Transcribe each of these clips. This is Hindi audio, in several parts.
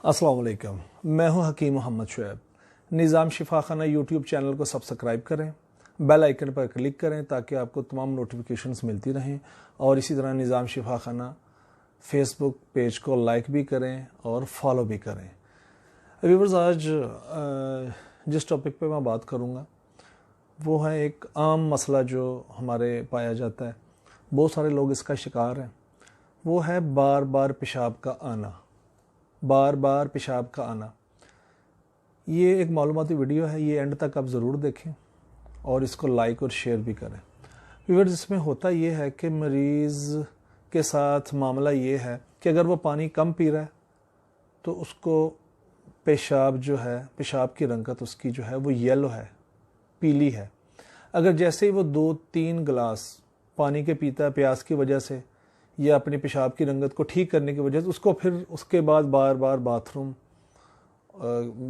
अस्सलाम वालेकुम, मैं हूं हकीम मोहम्मद शुएब। निज़ाम शिफाखाना यूट्यूब चैनल को सब्सक्राइब करें, बेल आइकन पर क्लिक करें ताकि आपको तमाम नोटिफिकेशंस मिलती रहें। और इसी तरह निज़ाम शिफाखाना फेसबुक पेज को लाइक भी करें और फॉलो भी करें। व्यूअर्स, आज जिस टॉपिक पे मैं बात करूँगा वो है एक आम मसला जो हमारे पाया जाता है, बहुत सारे लोग इसका शिकार हैं। वो है बार बार पेशाब का आना। बार बार पेशाब का आना। ये एक मालूमाती वीडियो है, ये एंड तक आप ज़रूर देखें और इसको लाइक और शेयर भी करें। व्यूअर्स, इसमें होता ये है कि मरीज़ के साथ मामला ये है कि अगर वो पानी कम पी रहा है तो उसको पेशाब जो है, पेशाब की रंगत उसकी जो है वो येलो है, पीली है। अगर जैसे ही वो 2-3 गिलास पानी के पीता है प्यास की वजह से या अपनी पेशाब की रंगत को ठीक करने की वजह से, उसको फिर उसके बाद बार बार बाथरूम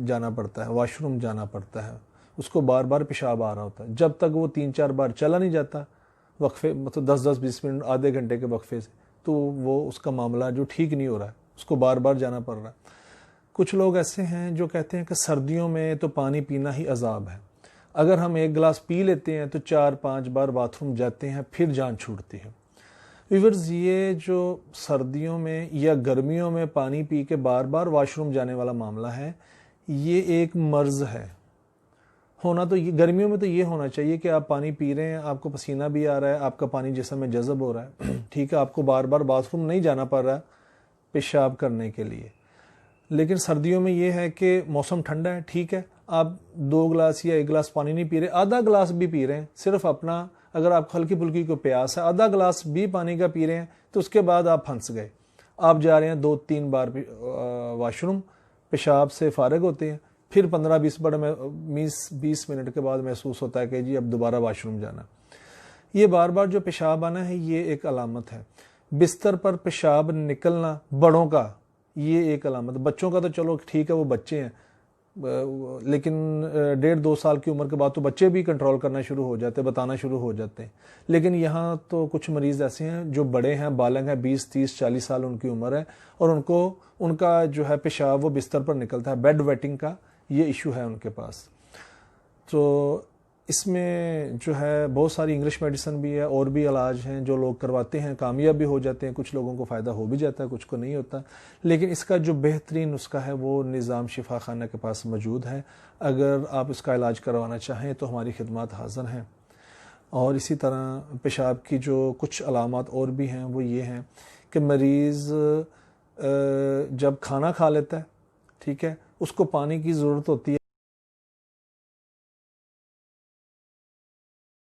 जाना पड़ता है, वॉशरूम जाना पड़ता है, उसको बार बार पेशाब आ रहा होता है। जब तक वो 3-4 बार चला नहीं जाता वक्फे, मतलब 10-10-20 मिनट आधे घंटे के वक्फे से, तो वो उसका मामला जो ठीक नहीं हो रहा है, उसको बार बार जाना पड़ रहा है। कुछ लोग ऐसे हैं जो कहते हैं कि सर्दियों में तो पानी पीना ही अजाब है, अगर हम 1 गिलास पी लेते हैं तो 4-5 बार बाथरूम जाते हैं, फिर जान छूटती है। व्यूअर्स, ये जो सर्दियों में या गर्मियों में पानी पी के बार बार वॉशरूम जाने वाला मामला है, ये एक मर्ज है। होना तो ये गर्मियों में तो ये होना चाहिए कि आप पानी पी रहे हैं, आपको पसीना भी आ रहा है, आपका पानी जिस्म में जज़ब हो रहा है, ठीक है, आपको बार बार बाथरूम नहीं जाना पड़ रहा है पेशाब करने के लिए। लेकिन सर्दियों में ये है कि मौसम ठंडा है, ठीक है, आप 2 गिलास या 1 गिलास पानी नहीं पी रहे, आधा गिलास भी पी रहे हैं, सिर्फ अपना, अगर आपको हल्की फुल्की को प्यास है, आधा गिलास भी पानी का पी रहे हैं, तो उसके बाद आप फंस गए। आप जा रहे हैं 2-3 बार वॉशरूम, पेशाब से फारिग होते हैं, फिर 15-20 मिनट के बाद महसूस होता है कि जी अब दोबारा वॉशरूम जाना। ये बार बार जो पेशाब आना है, ये एक अलामत है। बिस्तर पर पेशाब निकलना बड़ों का, ये एक अलामत। बच्चों का तो चलो ठीक है, वो बच्चे हैं, लेकिन 1.5-2 साल की उम्र के बाद तो बच्चे भी कंट्रोल करना शुरू हो जाते हैं, बताना शुरू हो जाते हैं। लेकिन यहाँ तो कुछ मरीज़ ऐसे हैं जो बड़े हैं, बालग हैं, 20-30-40 साल उनकी उम्र है, और उनका जो है पेशाब वो बिस्तर पर निकलता है। बेड वेटिंग का ये इशू है उनके पास। तो इसमें जो है बहुत सारी इंग्लिश मेडिसिन भी है और भी इलाज हैं जो लोग करवाते हैं, कामयाब भी हो जाते हैं, कुछ लोगों को फ़ायदा हो भी जाता है, कुछ को नहीं होता। लेकिन इसका जो बेहतरीन नुस्खा है वो निज़ाम शिफाखाना के पास मौजूद है। अगर आप इसका इलाज करवाना चाहें तो हमारी खिदमत हाज़िर हैं। और इसी तरह पेशाब की जो कुछ अलामत और भी हैं वो ये हैं कि मरीज़ जब खाना खा लेता है, ठीक है, उसको पानी की ज़रूरत होती है।